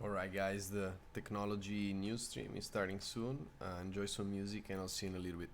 Alright, guys, the technology news stream is starting soon. Enjoy some music, and I'll see you in a little bit.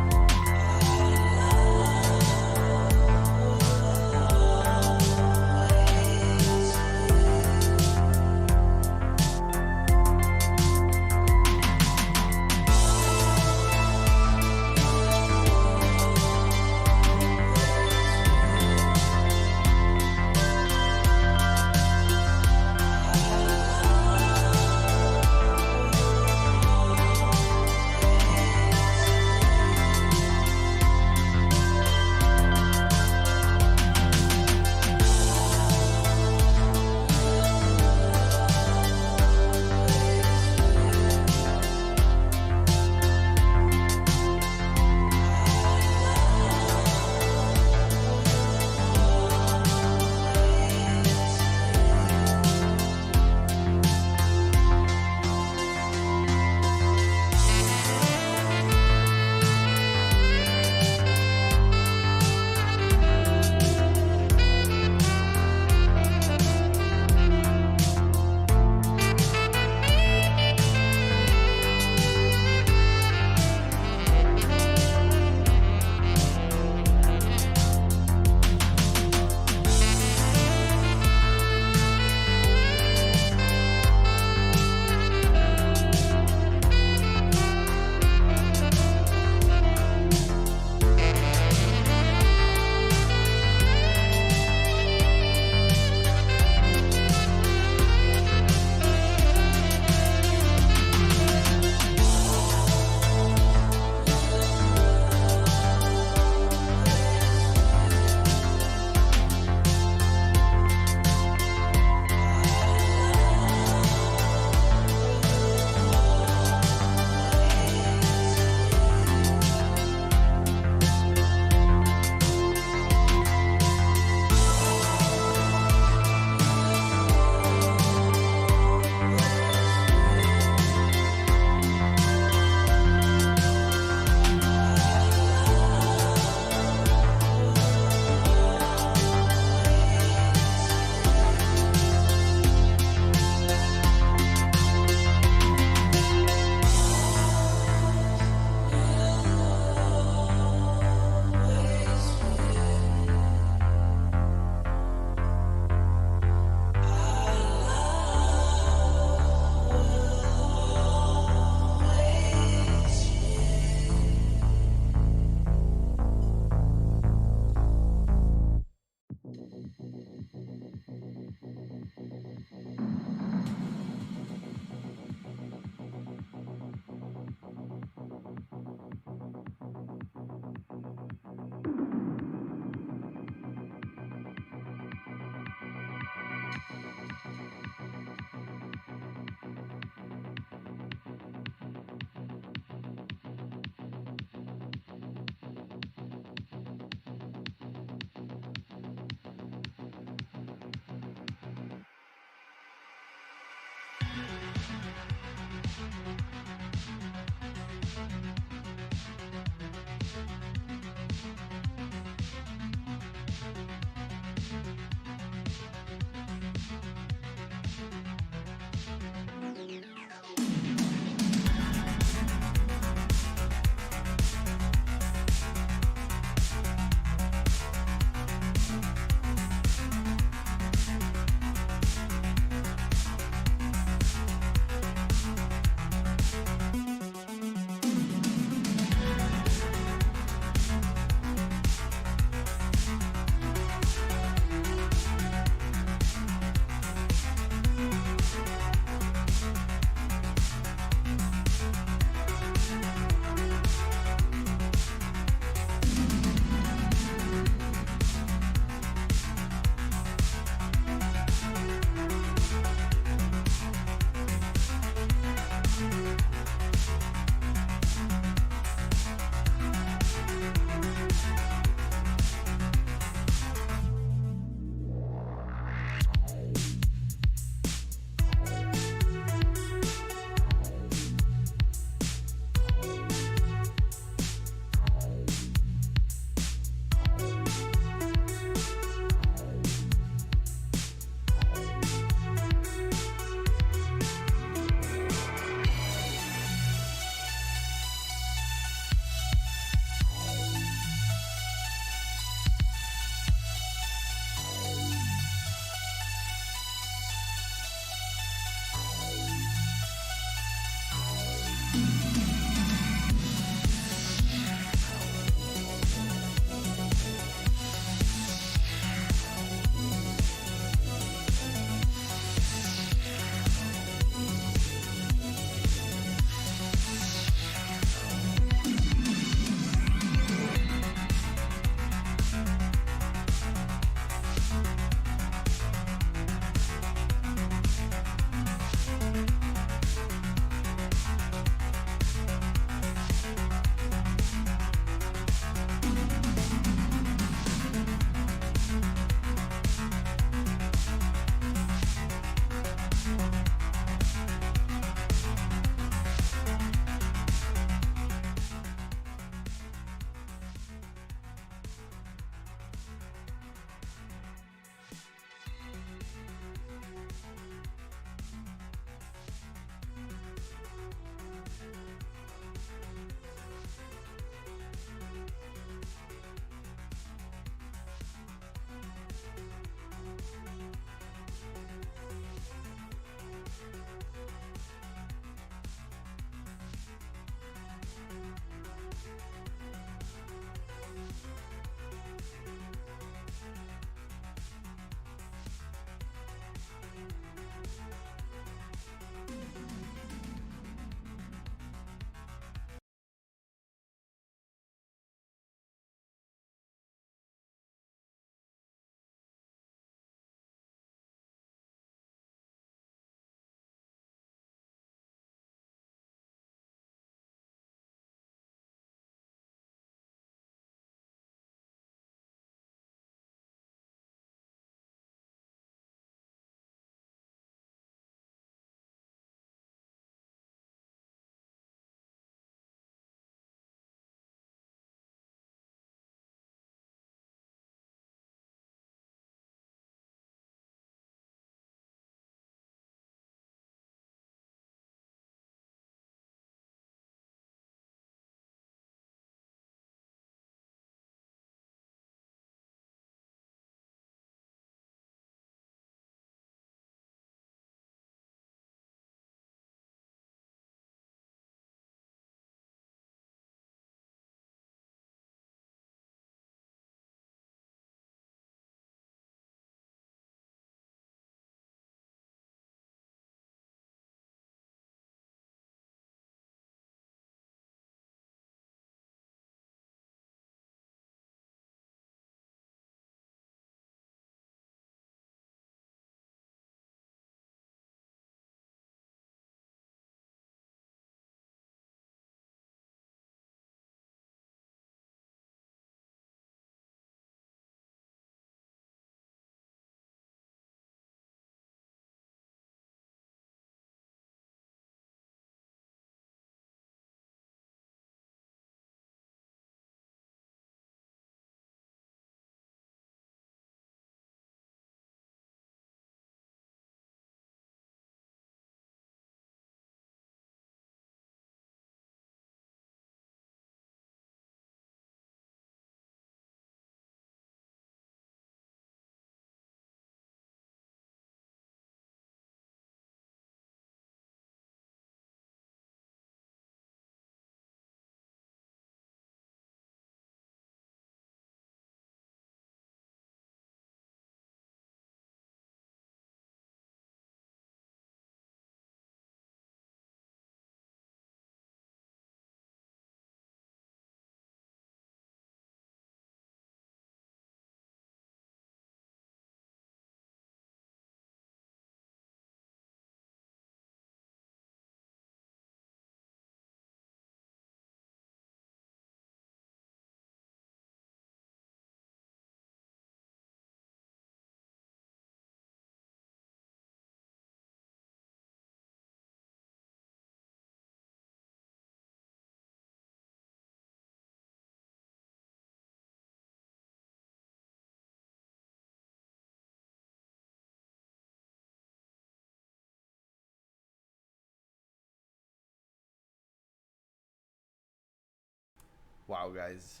Wow, guys,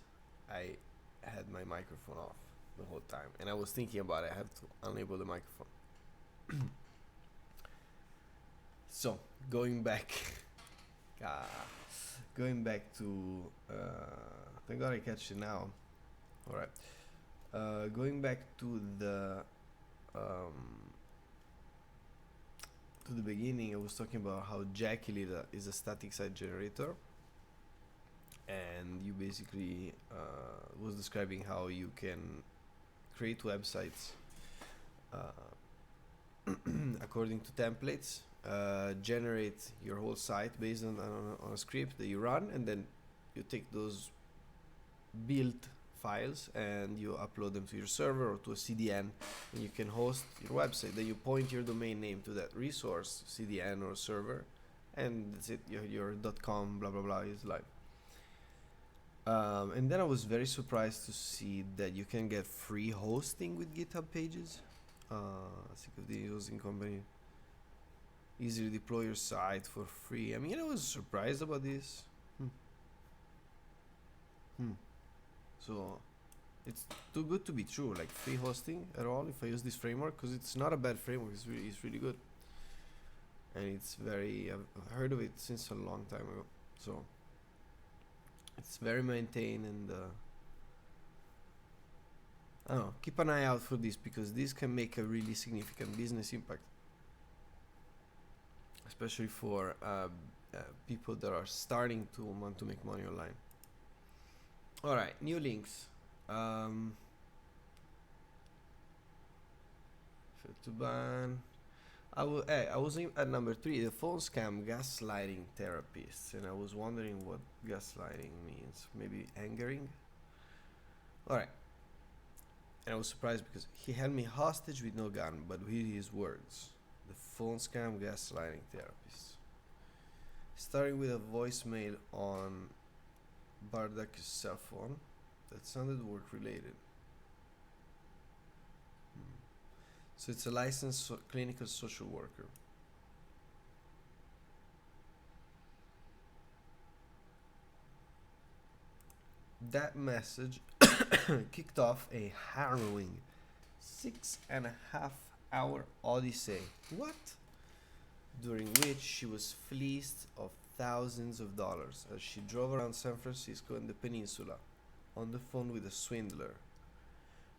I had my microphone off the whole time, and I was thinking about it. I have to enable the microphone. So, going back, uh, going back to, thank God I catch it now. All right, going back um, to the beginning, I was talking about how Jackie is a static site generator, and you basically was describing how you can create websites according to templates, generate your whole site based on a script that you run, and then you take those built files and you upload them to your server or to a CDN, and you can host your website. Then you point your domain name to that resource, CDN or server, and that's it. Your .com blah blah blah is live. And then I was very surprised to see that you can get free hosting with GitHub Pages. The hosting company easily deploy your site for free. I mean, I was surprised about this. So it's too good to be true. Like free hosting at all. If I use this framework, because it's not a bad framework. It's really good, and it's very. I've heard of it since a long time ago. So it's very maintained, and I don't know. Keep an eye out for this, because this can make a really significant business impact, especially for people that are starting to want to make money online. All right, new links. To ban. I was at number 3, the phone scam gaslighting therapists, and I was wondering what gaslighting means. Maybe angering? Alright. And I was surprised because he held me hostage with no gun, but with his words. The phone scam gaslighting therapists. Starting with a voicemail on Bardak's cell phone that sounded work related. So it's a licensed clinical social worker. That message kicked off a harrowing 6.5-hour odyssey. What? During which she was fleeced of thousands of dollars as she drove around San Francisco and the peninsula on the phone with a swindler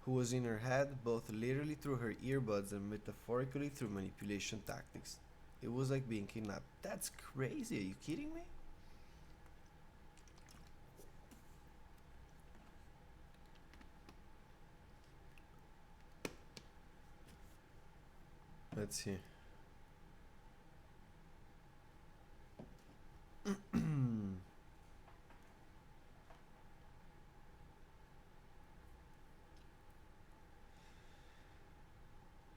who was in her head both literally through her earbuds and metaphorically through manipulation tactics. It was like being kidnapped. That's crazy. Are you kidding me? Let's see.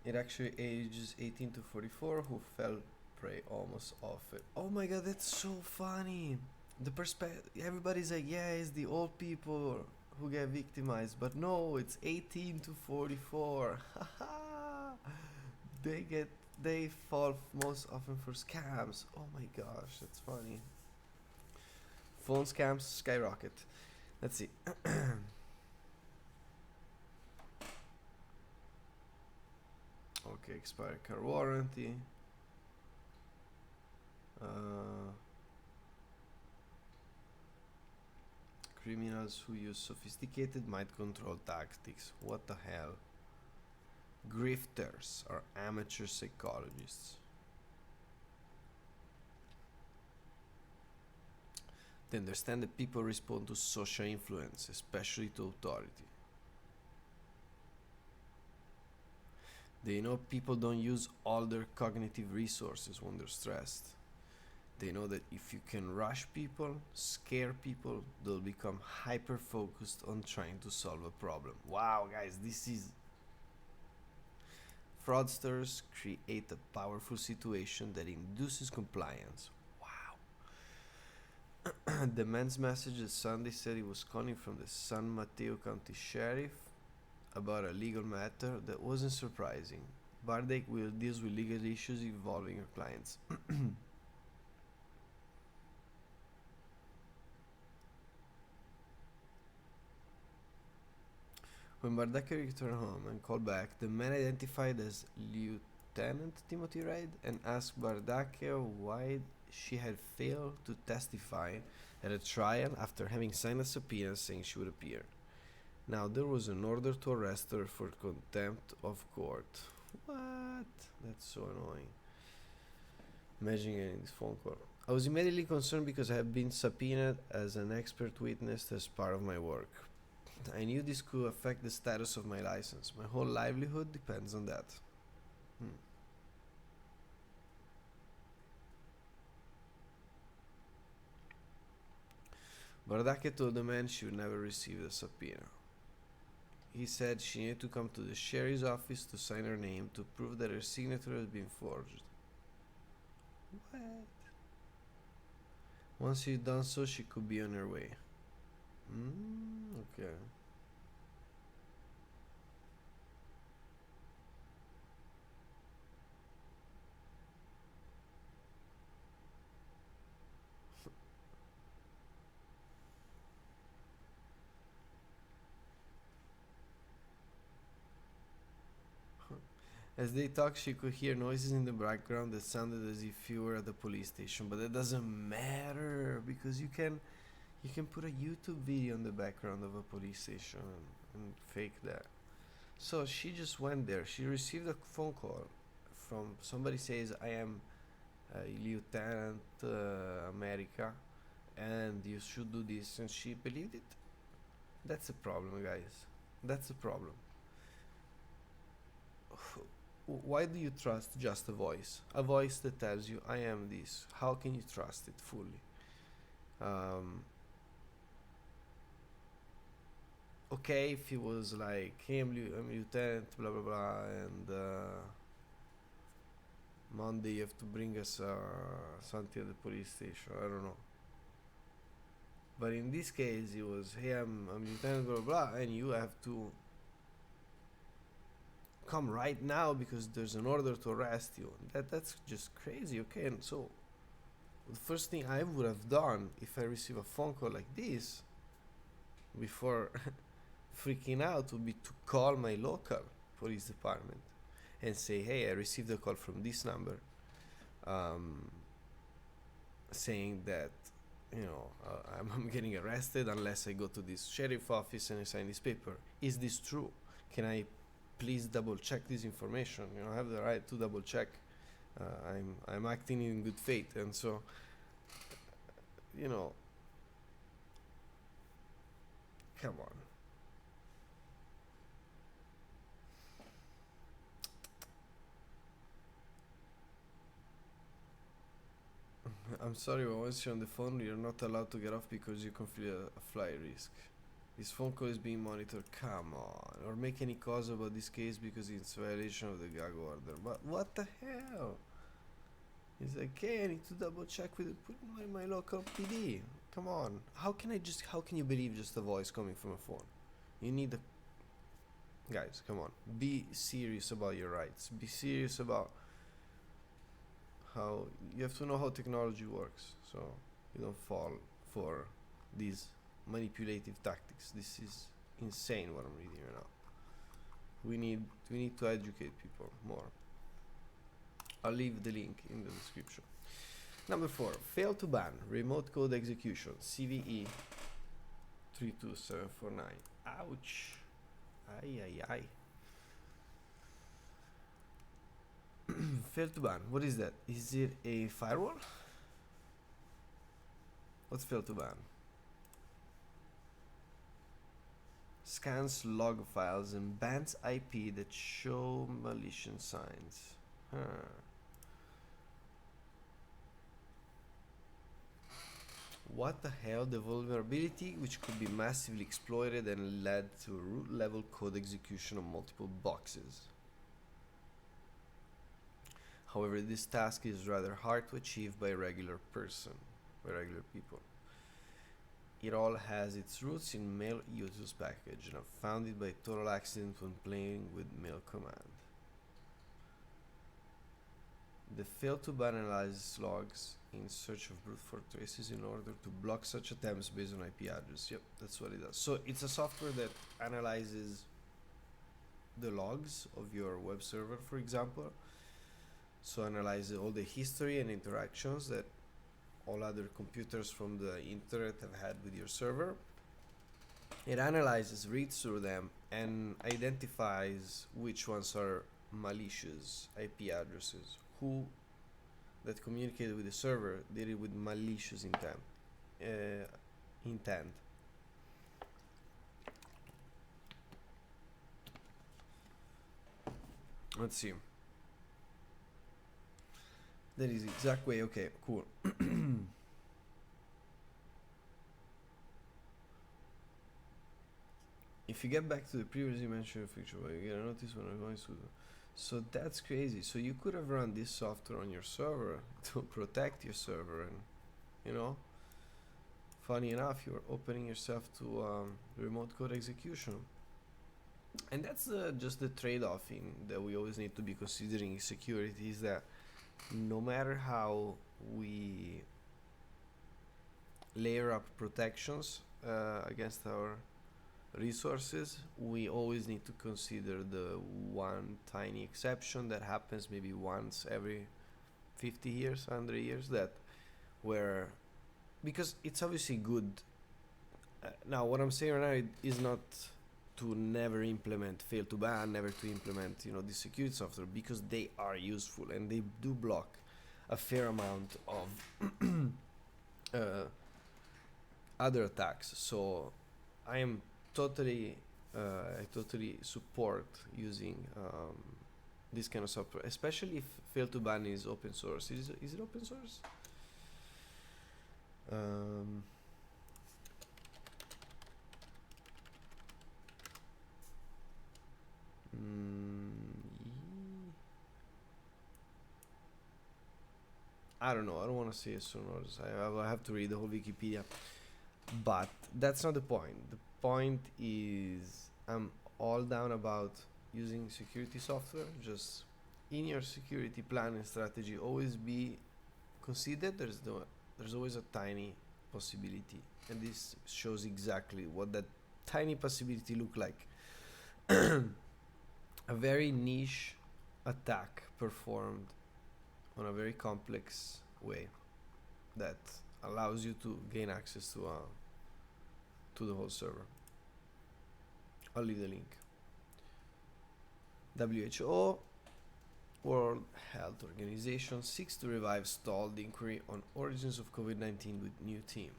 It actually ages 18 to 44 who fell prey almost off it. Oh my god, that's so funny. The perspective, everybody's like, yeah, it's the old people who get victimized, but no, it's 18 to 44. They fall most often for scams. Oh my gosh, that's funny. Phone scams skyrocket. Let's see. Okay, expired car warranty. Criminals who use sophisticated mind control tactics. What the hell? Grifters are amateur psychologists. They understand that people respond to social influence, especially to authority. They know people don't use all their cognitive resources when they're stressed. They know that if you can rush people, scare people, they'll become hyper-focused on trying to solve a problem. Wow, guys, this is... Fraudsters create a powerful situation that induces compliance. Wow. The man's message that Sunday said he was calling from the San Mateo County Sheriff about a legal matter that wasn't surprising. Bardak will deal with legal issues involving her clients. When Bardacchio returned home and called back, the man identified as Lieutenant Timothy Reid and asked Bardacchio why she had failed to testify at a trial after having signed a subpoena saying she would appear. Now there was an order to arrest her for contempt of court. What? That's so annoying. Imagine getting this phone call. I was immediately concerned because I had been subpoenaed as an expert witness as part of my work. I knew this could affect the status of my license. My whole livelihood depends on that. Bardacchio told the man she would never receive the subpoena. He said she needed to come to the sheriff's office to sign her name to prove that her signature had been forged. What? Once she'd done so, she could be on her way. Okay. As they talked, she could hear noises in the background that sounded as if you were at the police station, but that doesn't matter because you can put a YouTube video in the background of a police station and fake that. So she just went there. She received a phone call from somebody says, I am Lieutenant America and you should do this, and she believed it. That's a problem, guys. That's a problem. Why do you trust just a voice? A voice that tells you, I am this. How can you trust it fully? Okay, if he was like, hey, I'm lieutenant, blah blah blah, and Monday you have to bring us something at the police station, I don't know. But in this case, it was, hey, I'm lieutenant, blah blah blah, and you have to come right now because there's an order to arrest you. That's just crazy. Okay, and so the first thing I would have done if I receive a phone call like this before freaking out would be to call my local police department and say, hey, I received a call from this number saying that I'm getting arrested unless I go to this sheriff office and I sign this paper. Is this true? Can I please double check this information? I have the right to double check. I'm acting in good faith, and so come on. I'm sorry, but once you're on the phone, you're not allowed to get off because you can feel a flight risk. This phone call is being monitored. Come on. Or make any calls about this case because it's violation of the gag order. But what the hell? He's like, hey, I need to double check with my local PD. Come on. How can you believe just a voice coming from a phone? You need guys, come on. Be serious about your rights. Be serious about how you have to know how technology works, so you don't fall for these manipulative tactics. This is insane what I'm reading right now. We need to educate people more. I'll leave the link in the description. Number 4, fail to ban remote code execution, CVE 32749. Ouch. Ay. Fail to ban. What is that? Is it a firewall? What's fail to ban? Scans log files and bans IP that show malicious signs. What the hell? The vulnerability, which could be massively exploited and led to root level code execution on multiple boxes. However, this task is rather hard to achieve by regular people. It all has its roots in mail uses package, and I found it by total accident when playing with mail command. The fail to ban analyzes logs in search of brute force traces in order to block such attempts based on IP address. Yep, that's what it does. So it's a software that analyzes the logs of your web server, for example. So analyze all the history and interactions that all other computers from the internet have had with your server. It analyzes, reads through them, and identifies which ones are malicious IP addresses. Who that communicated with the server did it with malicious intent. Let's see. That is the exact way. Okay, cool. If you get back to the previously mentioned feature, well, you get a notice when I'm going to. So that's crazy. So you could have run this software on your server to protect your server, and you know, funny enough, you're opening yourself to remote code execution. And that's just the trade-off in that we always need to be considering security, is that no matter how we layer up protections against our resources, we always need to consider the one tiny exception that happens maybe once every 50 years, 100 years, that where, because it's obviously good. Now what I'm saying right now is not to never implement fail to ban, never to implement, you know, the security software, because they are useful and they do block a fair amount of other attacks. So I totally support using this kind of software, especially if fail to ban is open source. Is it open source? I don't know. I don't want to say yes or no. I will have to read the whole Wikipedia. But that's not the point. The point is I'm all down about using security software. Just in your security plan and strategy, always be considered there's always a tiny possibility, and this shows exactly what that tiny possibility look like. A very niche attack performed on a very complex way that allows you to gain access to the whole server. I'll leave the link. WHO, World Health Organization, seeks to revive stalled inquiry on origins of COVID-19 with new team.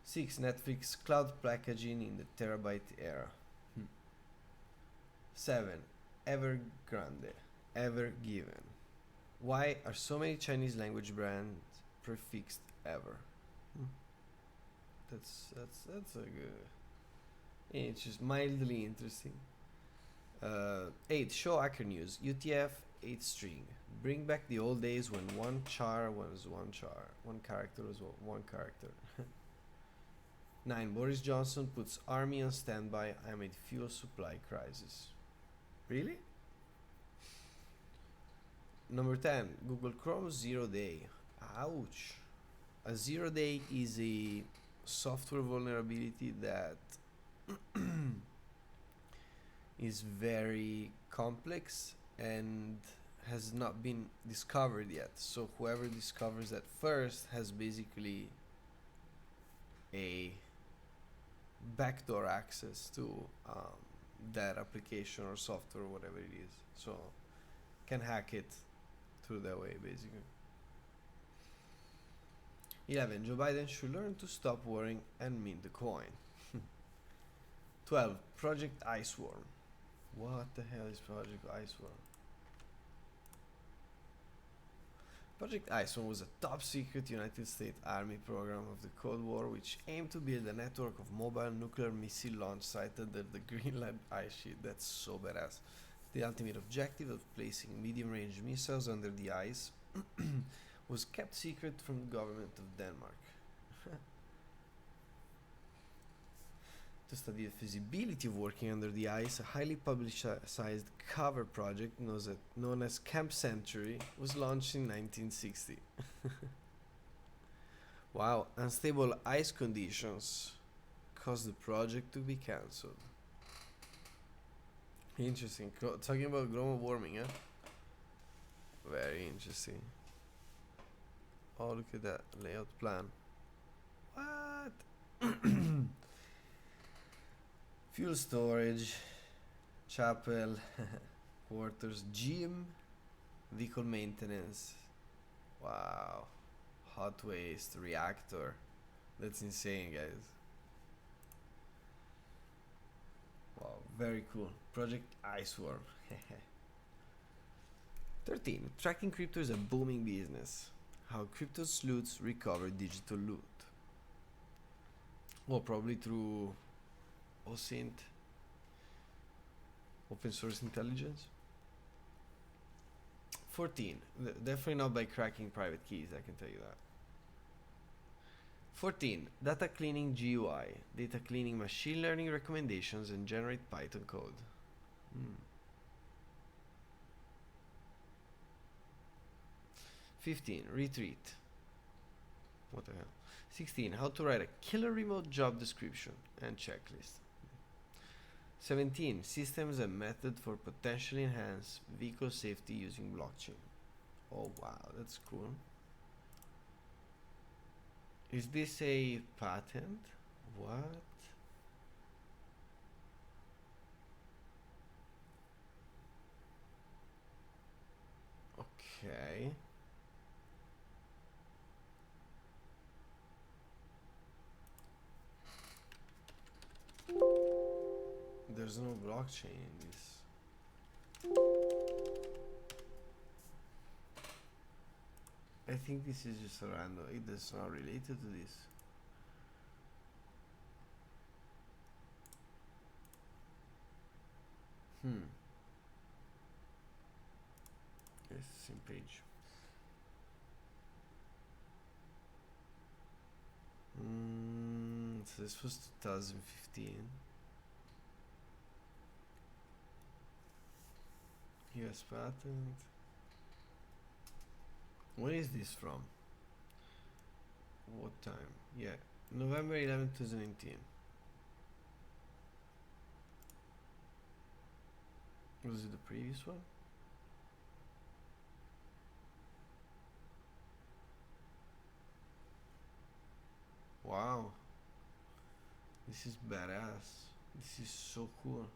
6. Netflix cloud packaging in the terabyte era. 7. Evergrande, Ever Given. Why are so many Chinese language brands prefixed ever? That's a good. It's just mildly interesting. 8. Show hacker news. UTF 8 string. Bring back the old days when one char was one char. One character was one character. 9. Boris Johnson puts army on standby amid fuel supply crisis. Really? Number 10. Google Chrome 0 day. Ouch. A 0 day is a software vulnerability that is very complex and has not been discovered yet. So whoever discovers that first has basically a backdoor access to that application or software or whatever it is. So can hack it through that way basically. 11. Joe Biden should learn to stop worrying and mint the coin. 12. Project Iceworm. What the hell is Project Iceworm? Project Iceworm was a top-secret United States Army program of the Cold War which aimed to build a network of mobile nuclear missile launch sites under the Greenland ice sheet. That's so badass. The ultimate objective of placing medium-range missiles under the ice was kept secret from the government of Denmark. To study the feasibility of working under the ice, a highly publicized cover project known as Camp Century was launched in 1960. Wow, unstable ice conditions caused the project to be cancelled. Interesting. Talking about global warming, yeah? Very interesting. Oh, look at that layout plan. What? Fuel storage, chapel, quarters, gym, vehicle maintenance. Wow. Hot waste, reactor. That's insane, guys. Wow, very cool. Project Iceworm. 13. Tracking crypto is a booming business. How crypto sleuths recover digital loot. Well, probably through OSINT, open source intelligence. 14. Definitely not by cracking private keys, I can tell you that. 14. Data cleaning GUI. Data cleaning machine learning recommendations and generate Python code. 15. Retreat. What the hell? 16. How to write a killer remote job description and checklist. 17. Systems and method for potentially enhanced vehicle safety using blockchain. Oh wow, that's cool. Is this a patent? What? Okay. There's no blockchain in this. I think this is just a random. It is not related to this. Yes, same page. So this was 2015. US patent. When is this from? What time? Yeah, November 11th, 2019. Was it the previous one? Wow. This is badass. This is so cool.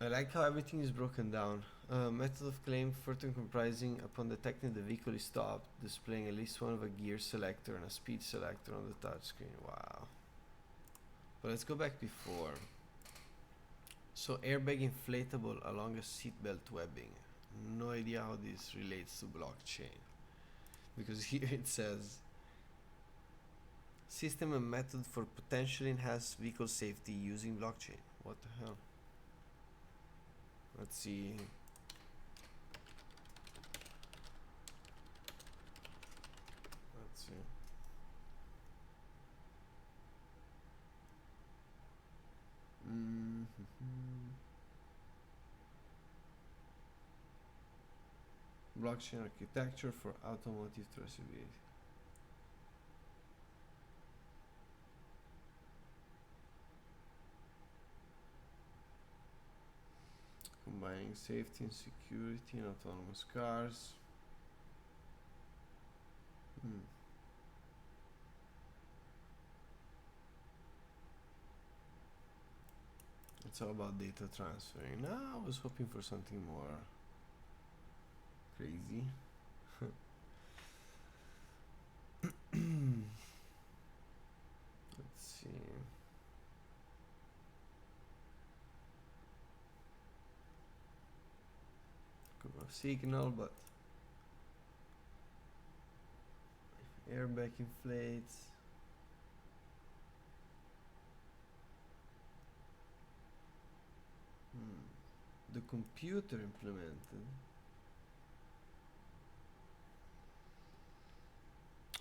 I like how everything is broken down. Method of claim further comprising upon detecting the vehicle is stopped, displaying at least one of a gear selector and a speed selector on the touchscreen. Wow. But let's go back before. So airbag inflatable along a seatbelt webbing. No idea how this relates to blockchain. Because here it says system and method for potentially enhanced vehicle safety using blockchain. What the hell? Let's see. Let's see. Blockchain architecture for automotive traceability. Combining safety and security in autonomous cars. It's all about data transferring. No, I was hoping for something more crazy. Let's see. Signal, but airbag inflates. The computer implemented.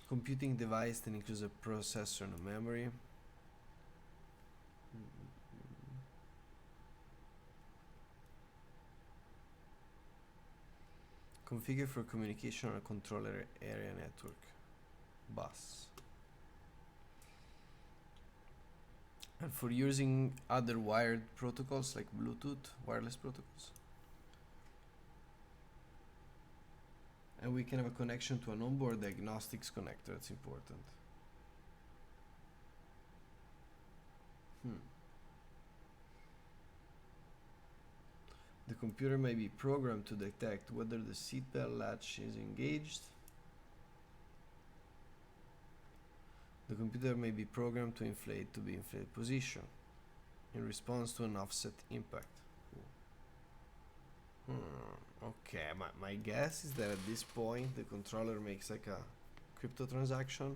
Computing device that includes a processor and a memory. Configure for communication on a controller area network bus. and for using other wired protocols like Bluetooth, wireless protocols. And we can have a connection to an onboard diagnostics connector. That's important. The computer may be programmed to detect whether the seatbelt latch is engaged. The computer may be programmed to inflate position in response to an offset impact. Okay, my guess is that at this point the controller makes like a crypto transaction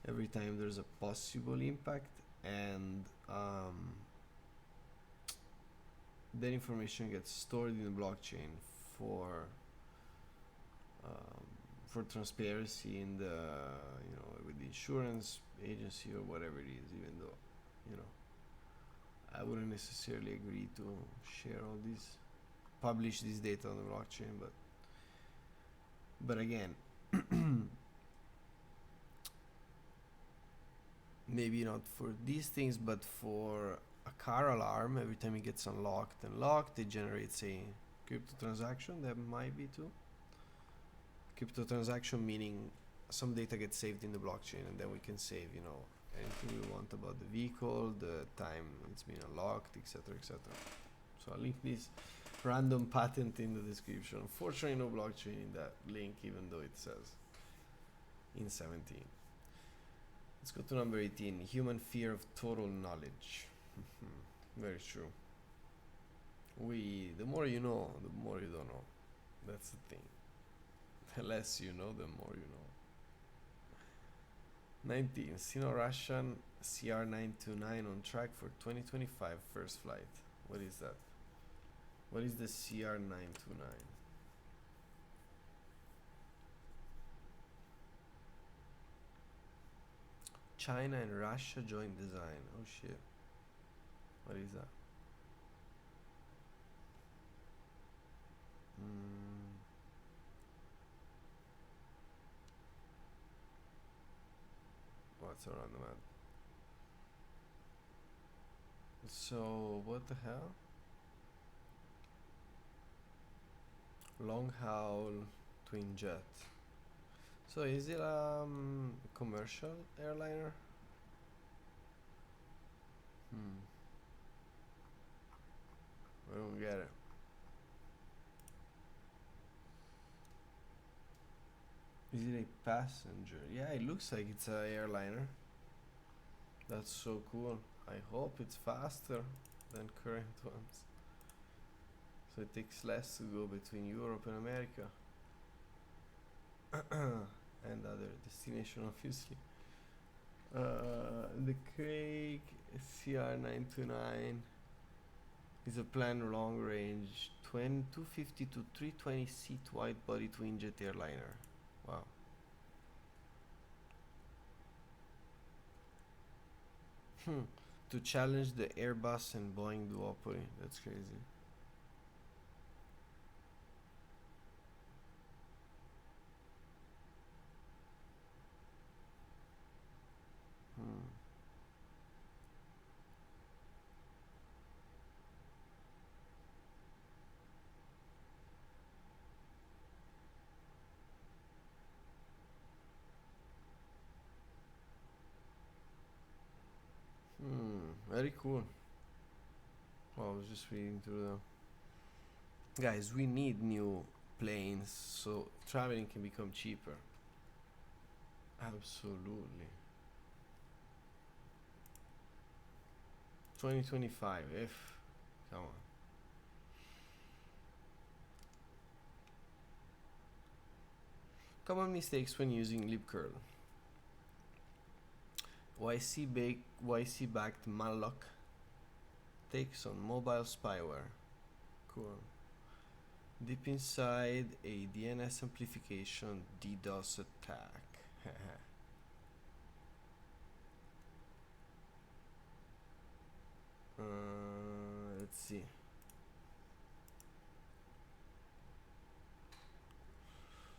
every time there's a possible impact, and that information gets stored in the blockchain for transparency in the with the insurance agency or whatever it is. Even though I wouldn't necessarily agree to share all these, publish this data on the blockchain, but again, maybe not for these things, but for a car alarm, every time it gets unlocked and locked, it generates a crypto transaction. That might be too. Crypto transaction meaning some data gets saved in the blockchain, and then we can save, anything we want about the vehicle, the time it's been unlocked, etc., etc. So I'll link this random patent in the description. Unfortunately, no blockchain in that link, even though it says in 17. Let's go to number 18. Human fear of total knowledge. Very true. The more you know, the more you don't know. That's the thing. The less you know, the more you know. 19. Sino-Russian CR929 on track for 2025 first flight. What is that? What is the CR929? China and Russia joint design. Oh shit. What is that? What's around the map? So what the hell? Long haul twin jet. So is it a commercial airliner? I don't get it. Is it a passenger? Yeah, it looks like it's a airliner. That's so cool. I hope it's faster than current ones, so it takes less to go between Europe and America and other destination, obviously. The Craig CR929 is a planned long range 250 to 320 seat wide body twin jet airliner. Wow. To challenge the Airbus and Boeing duopoly. That's crazy. Very cool. Well, I was just reading through them. Guys, we need new planes so traveling can become cheaper. Absolutely. 2025, if. Come on. Common mistakes when using libcurl. YC-backed malloc takes on mobile spyware. Cool. Deep inside a DNS amplification DDoS attack. Let's see.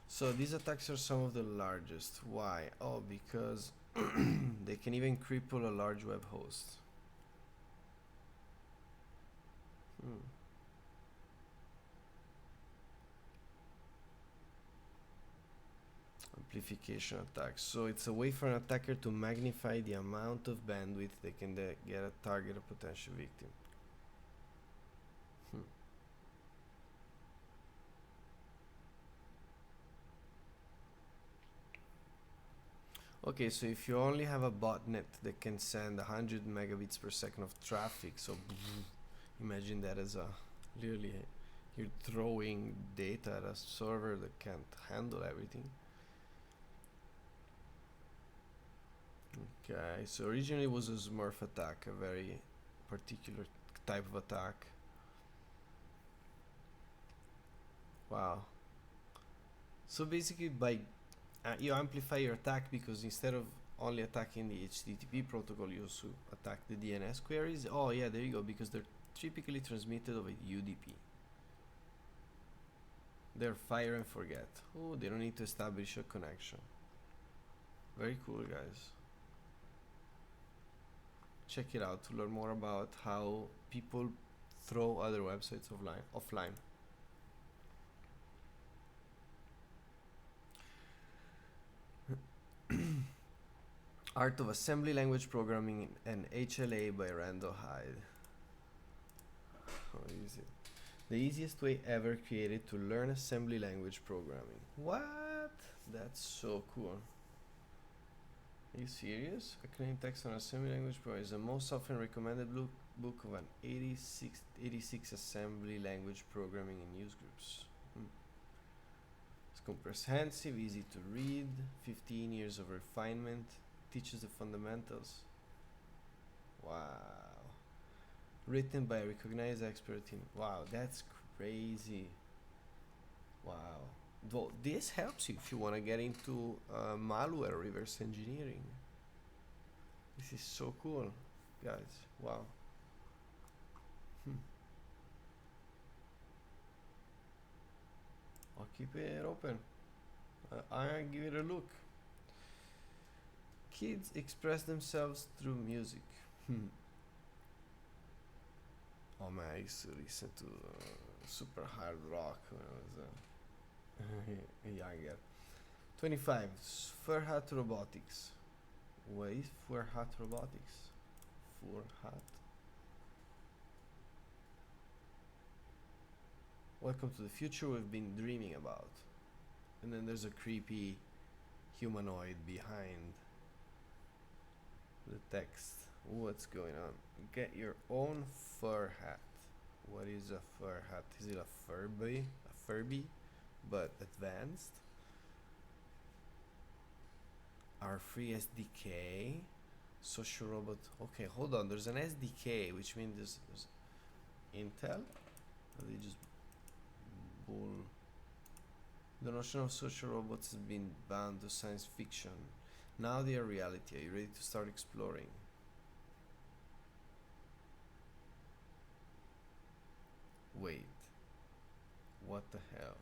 So these attacks are some of the largest. Why? Oh, because they can even cripple a large web host. Hmm. Amplification attacks. So it's a way for an attacker to magnify the amount of bandwidth they can get a target or potential victim. Hmm. Okay, so if you only have a botnet that can send 100 megabits per second of traffic, so imagine that as a literally you're throwing data at a server that can't handle everything. Okay, so originally it was a Smurf attack, a very particular type of attack. Wow. So basically, by you amplify your attack because instead of only attacking the HTTP protocol, you also attack the DNS queries. Oh yeah, there you go, because they're typically transmitted over UDP. They're fire and forget. Oh, they don't need to establish a connection. Very cool, guys. Check it out to learn more about how people throw other websites offline. Art of Assembly Language Programming and HLA by Randall Hyde. How is it? The easiest way ever created to learn assembly language programming. What? That's so cool. Are you serious? A clean text on assembly language programming is the most often recommended book of an 86 assembly language programming in use groups. It's comprehensive, easy to read, 15 years of refinement, teaches the fundamentals. Wow. Written by a recognized expert in... Wow, that's crazy. Wow. Well, this helps you if you want to get into malware reverse engineering. This is so cool, guys. Wow. I'll keep it open. I'll give it a look. Kids express themselves through music. Oh man, I used to listen to super hard rock when I was younger. 25. Furhat Robotics. What is Furhat Robotics? Furhat. Welcome to the future we've been dreaming about. And then there's a creepy humanoid behind the text. What's going on? Get your own fur hat. What is a fur hat? Is it a Furby? A Furby? But advanced? Our free SDK. Social robot. Okay, hold on. There's an SDK, which means there's Intel. Or they just bull. The notion of social robots has been bound to science fiction. Now they are reality. Are you ready to start exploring? Wait. What the hell?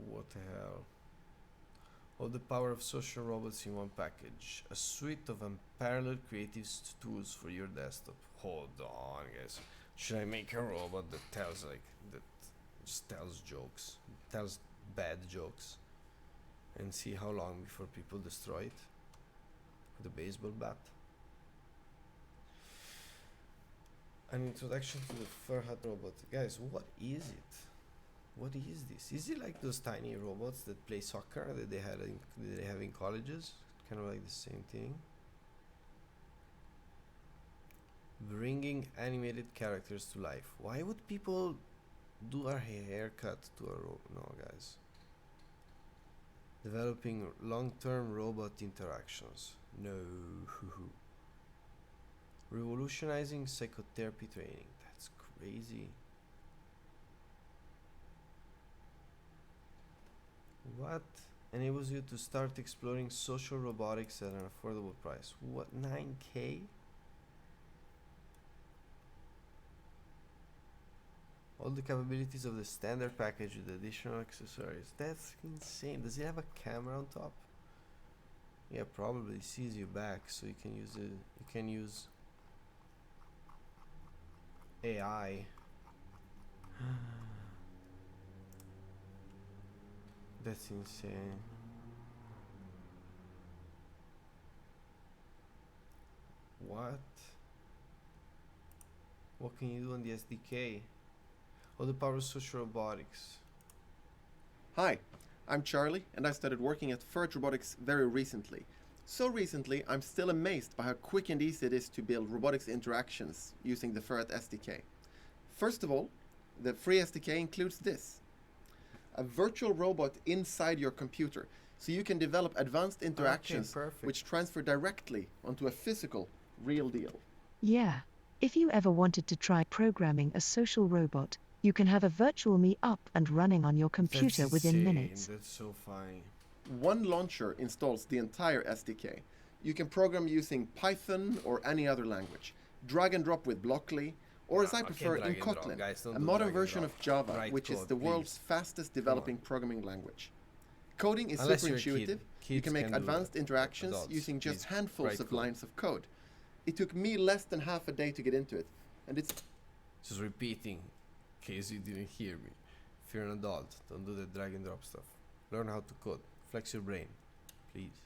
What the hell? All the power of social robots in one package. A suite of unparalleled creative tools for your desktop. Hold on, guys. Should I make a robot that tells that just tells jokes, tells bad jokes, and see how long before people destroy it with a baseball bat? An introduction to the Furhat robot. Guys, what is it? What is this? Is it like those tiny robots that play soccer that they have in colleges? Kind of like the same thing. Bringing animated characters to life. Why would people do a haircut to a robot? No, guys. Developing long-term robot interactions. No. Revolutionizing psychotherapy training. That's crazy. What enables you to start exploring social robotics at an affordable price? What, 9K? All the capabilities of the standard package with additional accessories. That's insane. Does it have a camera on top? Yeah, probably it sees you back, so you can use it. You can use AI. That's insane. What? What can you do on the SDK? Oh, the power of social robotics. Hi, I'm Charlie, and I started working at Fert Robotics very recently. So recently, I'm still amazed by how quick and easy it is to build robotics interactions using the Fert SDK. First of all, the free SDK includes this: a virtual robot inside your computer, so you can develop advanced interactions which transfer directly onto a physical, real deal. Yeah. If you ever wanted to try programming a social robot, you can have a virtual me up and running on your computer within minutes. That's so funny. One launcher installs the entire SDK. You can program using Python or any other language, drag and drop with Blockly, or as I prefer in Kotlin, a modern version of Java, which is the world's fastest developing programming language. Coding is super intuitive. You can make advanced interactions using just handfuls of lines of code. It took me less than half a day to get into it, and it's just repeating, in case you didn't hear me. If you're an adult, don't do the drag and drop stuff. Learn how to code. Flex your brain, please.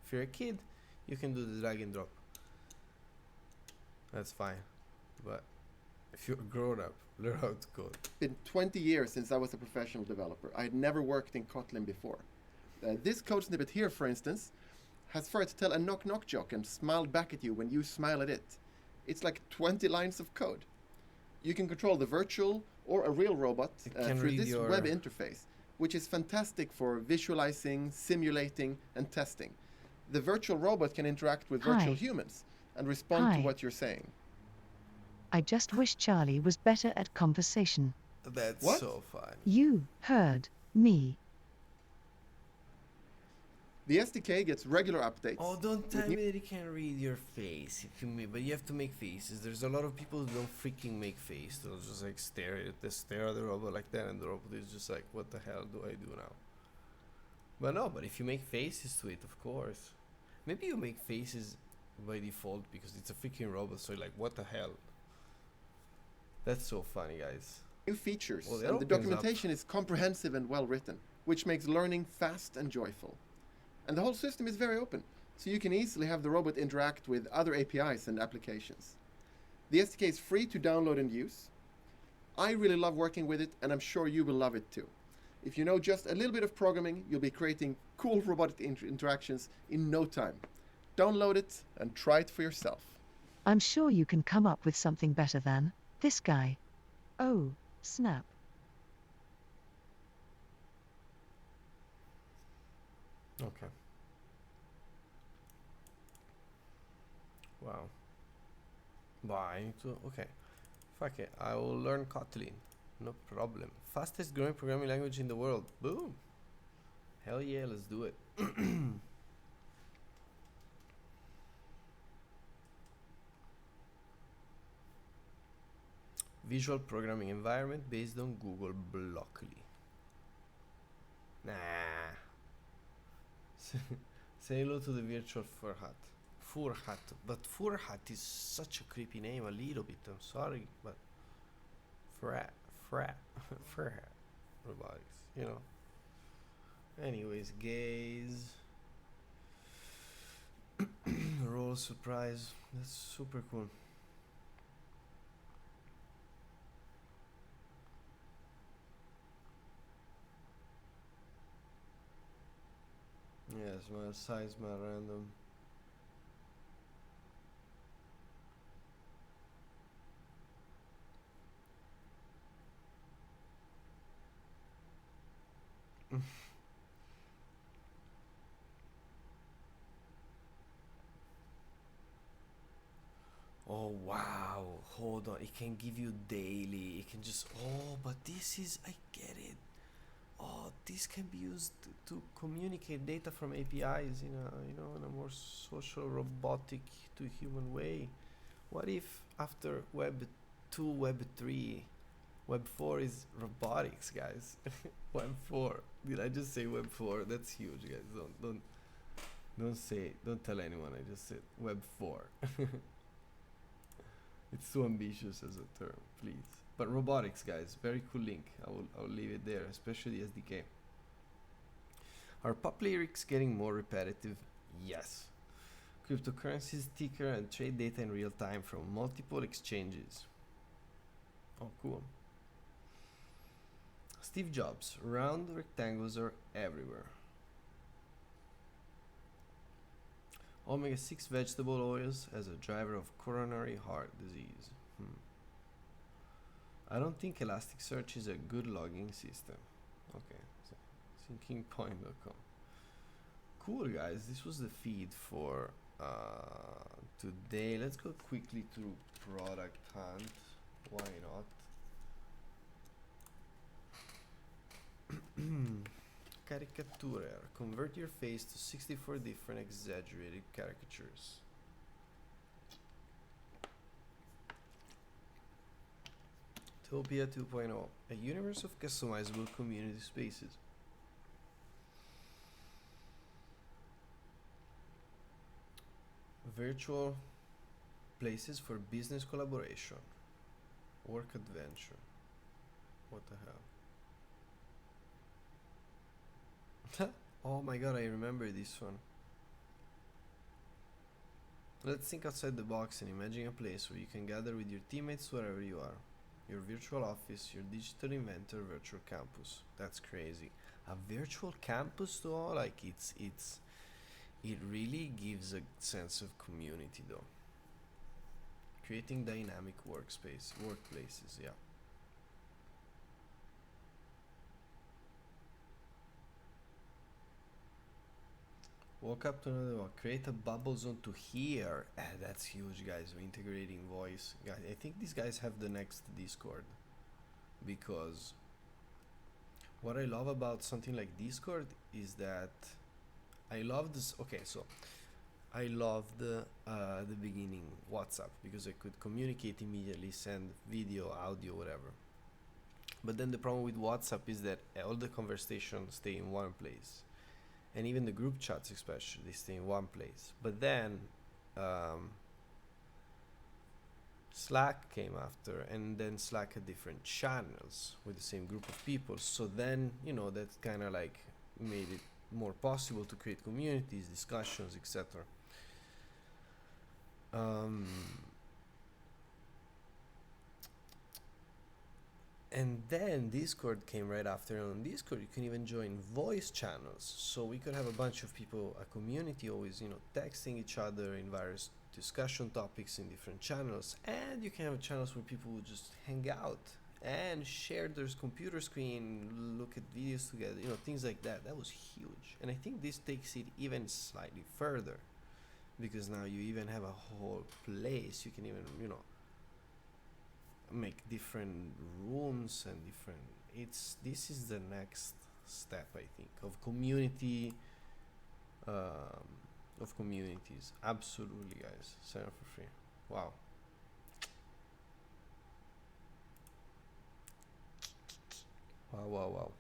If you're a kid, you can do the drag and drop. That's fine. But if you're a grown up, learn how to code. It's been 20 years since I was a professional developer. I had never worked in Kotlin before. This code snippet here, for instance, has for it to tell a knock-knock joke and smile back at you when you smile at it. It's like 20 lines of code. You can control the virtual or a real robot through this web interface, which is fantastic for visualizing, simulating, and testing. The virtual robot can interact with virtual humans and respond to what you're saying. I just wish Charlie was better at conversation. That's so fun. You heard me. The SDK gets regular updates. Oh, don't tell me that it can read your face. If you but you have to make faces. There's a lot of people who don't freaking make face. They'll just like stare at the robot like that, and the robot is just like, what the hell do I do now? But no, but if you make faces to it, of course. Maybe you make faces by default because it's a freaking robot, so you're like, what the hell? That's so funny, guys. New features, and the documentation is comprehensive and well written, which makes learning fast and joyful. And the whole system is very open, so you can easily have the robot interact with other APIs and applications. The SDK is free to download and use. I really love working with it, and I'm sure you will love it too. If you know just a little bit of programming, you'll be creating cool robotic interactions in no time. Download it and try it for yourself. I'm sure you can come up with something better than this guy. Oh, snap. Okay. Wow. Bye. Okay. Fuck it. I will learn Kotlin. No problem. Fastest growing programming language in the world. Boom. Hell yeah, let's do it. Visual programming environment based on Google Blockly. Nah. Say hello to the virtual Furhat. Furhat. But Furhat is such a creepy name, a little bit. I'm sorry, but Furhat. Robotics, you know. Anyways, gaze. Roll surprise. That's super cool. Yes, my size, my random. Oh wow, hold on, it can give you daily, it can just, oh, but this is, I get it. Oh, this can be used to communicate data from APIs in a more social, robotic to human way. What if after Web 2, Web 3, Web 4 is robotics, guys. Web 4. Did I just say Web 4? That's huge, guys. Don't tell anyone I just said Web 4. It's too ambitious as a term, please. But robotics, guys, very cool link. I'll leave it there, especially SDK. Are pop lyrics getting more repetitive? Yes. Cryptocurrencies ticker and trade data in real time from multiple exchanges. Oh, cool. Steve Jobs, round rectangles are everywhere. Omega-6 vegetable oils as a driver of coronary heart disease. I don't think Elasticsearch is a good logging system. Okay, so thinkingpoint.com. Cool, guys. This was the feed for today. Let's go quickly through product hunt. Why not? Caricaturer. Convert your face to 64 different exaggerated caricatures. Topia 2.0. A universe of customizable community spaces. Virtual places for business collaboration. Work adventure. What the hell? Oh my god, I remember this one. Let's think outside the box and imagine a place where you can gather with your teammates wherever you are. Your virtual office, your digital inventor, virtual campus. That's crazy. A virtual campus though, like it really gives a sense of community though. Creating dynamic workplaces, yeah. Walk up to another one. Create a bubble zone to hear. That's huge, guys. We're integrating voice. Guys, I think these guys have the next Discord. Because what I love about something like Discord is that I love this. Okay, so I loved the beginning WhatsApp because I could communicate immediately, send video, audio, whatever. But then the problem with WhatsApp is that all the conversations stay in one place. And even the group chats especially, they stay in one place. But then Slack came after, and then Slack had different channels with the same group of people. So then, you know, that kind of like made it more possible to create communities, discussions, etc. And then Discord came right after. And on Discord, you can even join voice channels. So we could have a bunch of people, a community always, you know, texting each other in various discussion topics in different channels. And you can have channels where people will just hang out and share their computer screen, look at videos together, you know, things like that. That was huge. And I think this takes it even slightly further. Because now you even have a whole place. You can even, you know, make different rooms and different. This is the next step, I think, of community, of communities. Absolutely, guys. Sign up for free. Wow. Wow.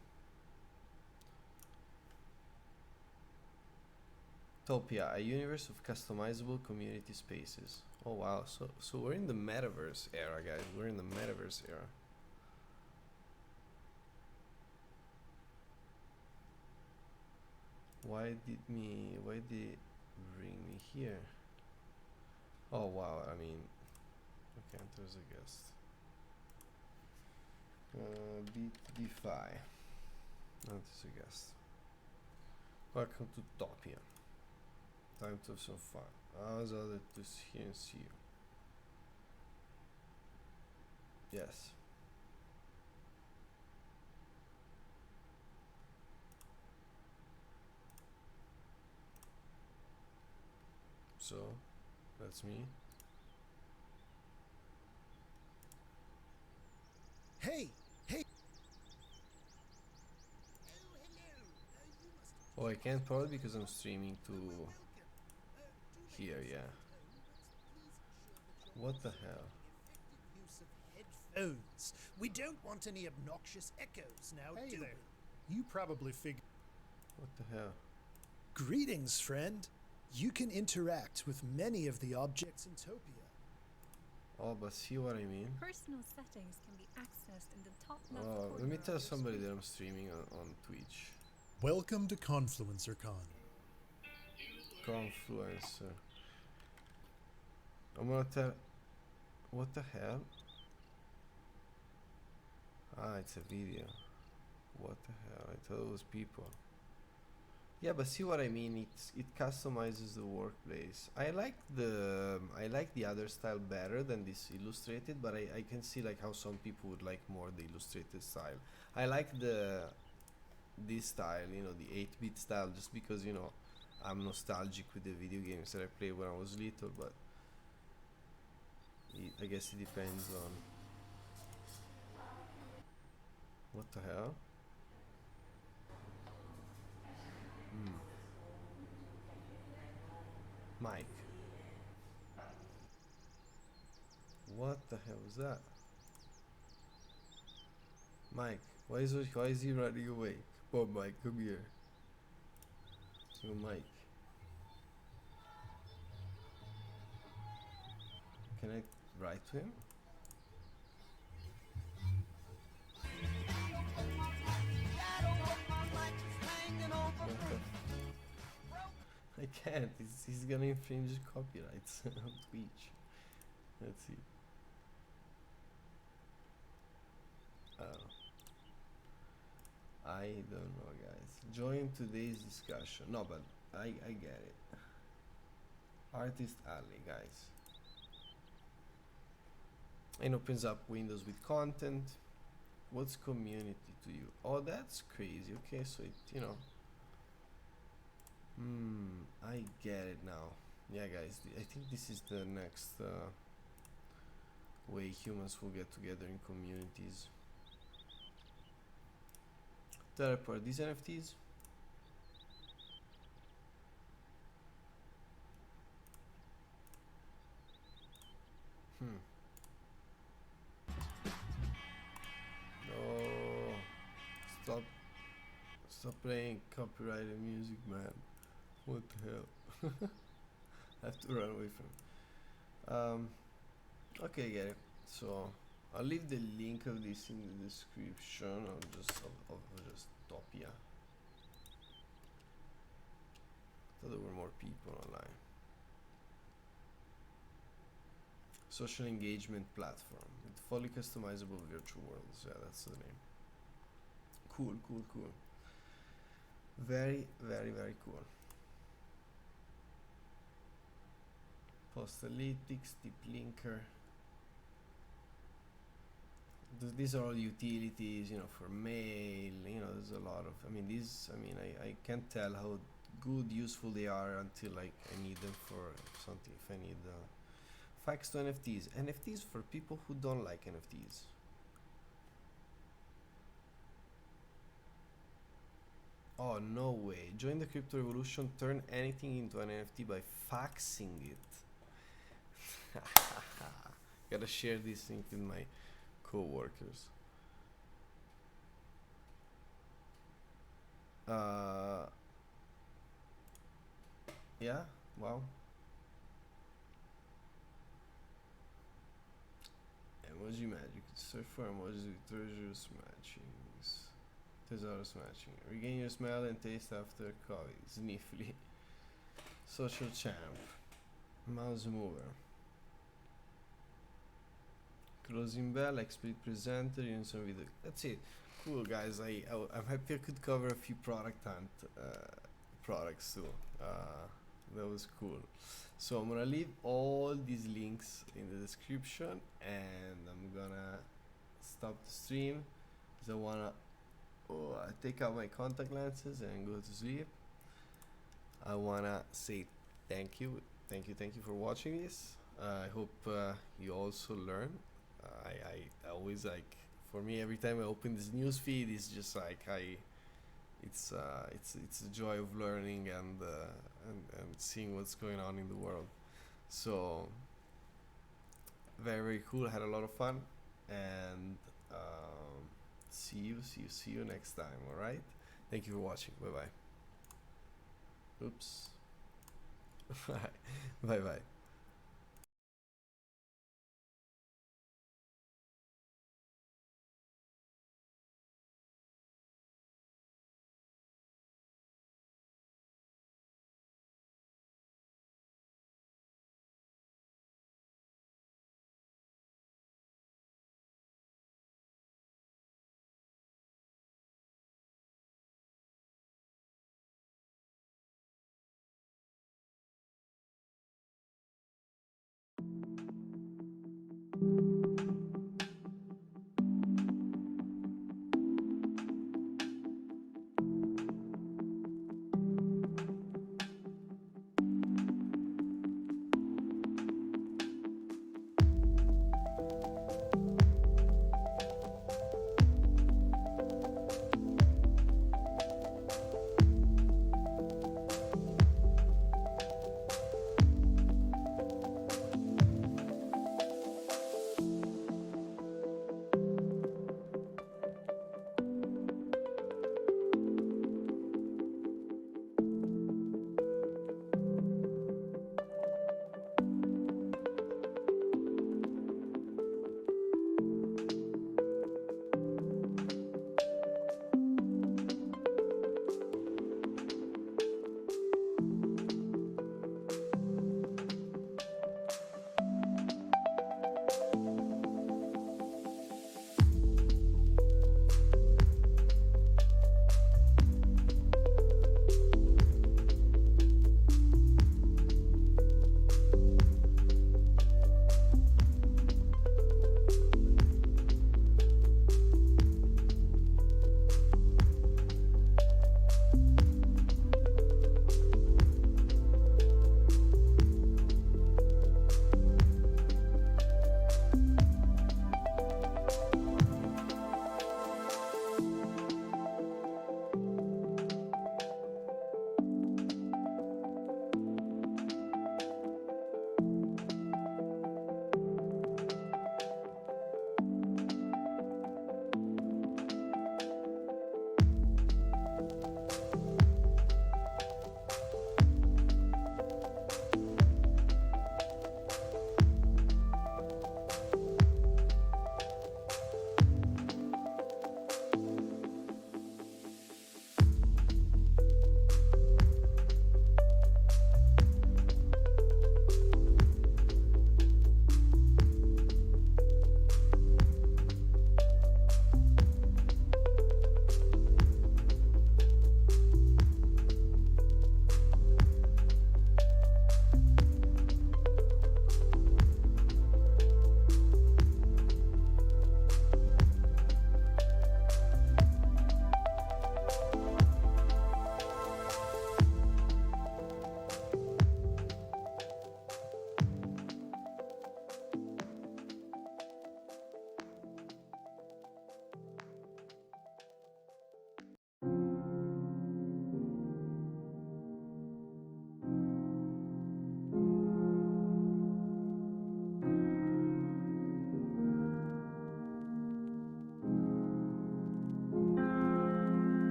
Topia, a universe of customizable community spaces. Oh wow, so we're in the metaverse era, guys. We're in the metaverse era. Why did it bring me here? Oh wow, I mean, okay, there's a guest. Beat DeFi. That is a guest. Welcome to Topia. Time to have some fun. I was out to hear and see you. Yes. So, that's me. Hey! Oh, I can't probably because I'm streaming to here, yeah. What the hell? owns. We don't want any obnoxious echoes now, Hey do there. we? You probably figured. What the hell? Greetings, friend. You can interact with many of the objects in Topia. Oh, but see what I mean? Personal settings can be accessed in the top left Oh, corner let me of tell your somebody screen. that I'm streaming on Twitch. Welcome to ConfluencerCon. Confluencer. I'm gonna tell. What the hell? Ah, it's a video. What the hell? I thought it was people. Yeah, but see what I mean? It customizes the workplace. I like the other style better than this illustrated, but I can see like how some people would like more the illustrated style. I like this style, you know, the 8-bit style, just because, you know, I'm nostalgic with the video games that I played when I was little, but I guess it depends on. What the hell? Mike. What the hell was that? Mike, why is he running away? Come on, Mike, come here. Yo, Mike. Can I write to him? I can't. He's gonna infringe copyrights on Twitch. Let's see. Oh. I don't know, guys. Join today's discussion. No, but I get it. Artist Alley, guys. It opens up windows with content. What's community to you? Oh, that's crazy. Okay, so it, you know. I get it now. Yeah, guys, I think this is the next way humans will get together in communities. Teleport, these NFTs? No. Stop playing copyrighted music, man. What the hell? I have to run away from. Okay, I get it. So I'll leave the link of this in the description. I'll just Topia. Thought there were more people online. Social engagement platform with fully customizable virtual worlds. Yeah, that's the name. Cool. Very cool. Postalytics, tip linker. These are all utilities, you know, for mail. You know, there's a lot of. I mean, I can't tell how good, useful they are until like I need them for something. If I need facts to NFTs. NFTs for people who don't like NFTs. Oh, no way. Join the crypto revolution. Turn anything into an NFT by faxing it. Gotta share this link with my co-workers. Yeah, wow. Emoji magic. Search for emojis with treasures matchings. Thesaurus matching. Regain your smell and taste after coffee. Sniffly. Social champ. Mouse mover. Closing bell. Expert presenter. Unison video. That's it. Cool, guys. I'm happy I could cover a few product hunt products too. That was cool. So I'm gonna leave all these links in the description, and I'm gonna stop the stream because I wanna take out my contact lenses and go to sleep. I wanna say thank you for watching this. I hope you also learn. I always like, for me, every time I open this news feed, it's just like it's a joy of learning and seeing what's going on in the world. So very cool. I had a lot of fun. and see you next time. All right, thank you for watching. Bye bye. Oops. Bye bye.